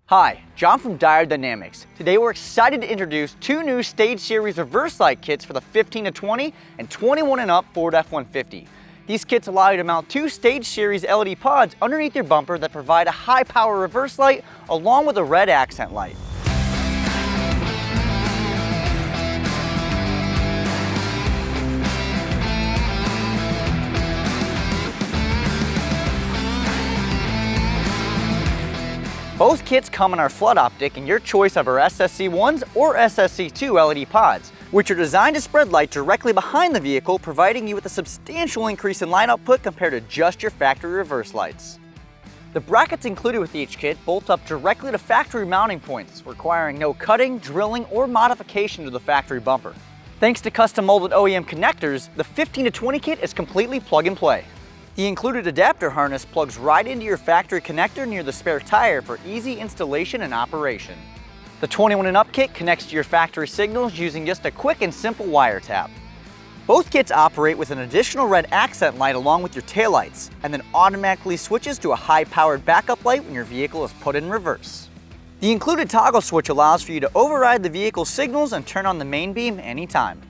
Hi, John from Diode Dynamics. Today we're excited to introduce two new Stage Series reverse light kits for the 15 to 20 and 21 and up Ford F-150. These kits allow you to mount two Stage Series LED pods underneath your bumper that provide a high power reverse light along with a red accent light. Both kits come in our flood optic and your choice of our SSC1s or SSC2 LED pods, which are designed to spread light directly behind the vehicle, providing you with a substantial increase in light output compared to just your factory reverse lights. The brackets included with each kit bolt up directly to factory mounting points, requiring no cutting, drilling, or modification to the factory bumper. Thanks to custom molded OEM connectors, the 15 to 20 kit is completely plug and play. The included adapter harness plugs right into your factory connector near the spare tire for easy installation and operation. The 21 and up kit connects to your factory signals using just a quick and simple wire tap. Both kits operate with an additional red accent light along with your taillights, and then automatically switches to a high-powered backup light when your vehicle is put in reverse. The included toggle switch allows for you to override the vehicle's signals and turn on the main beam anytime.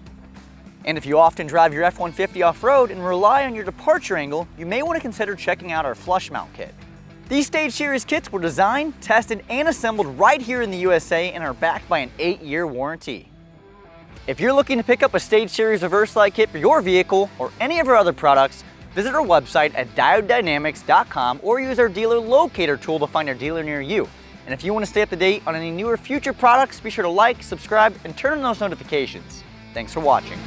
And if you often drive your F-150 off-road and rely on your departure angle, you may want to consider checking out our flush mount kit. These Stage Series kits were designed, tested, and assembled right here in the USA and are backed by an 8-year warranty. If you're looking to pick up a Stage Series reverse light kit for your vehicle or any of our other products, visit our website at diodedynamics.com or use our dealer locator tool to find our dealer near you. And if you want to stay up to date on any new or future products, be sure to like, subscribe, and turn on those notifications. Thanks for watching.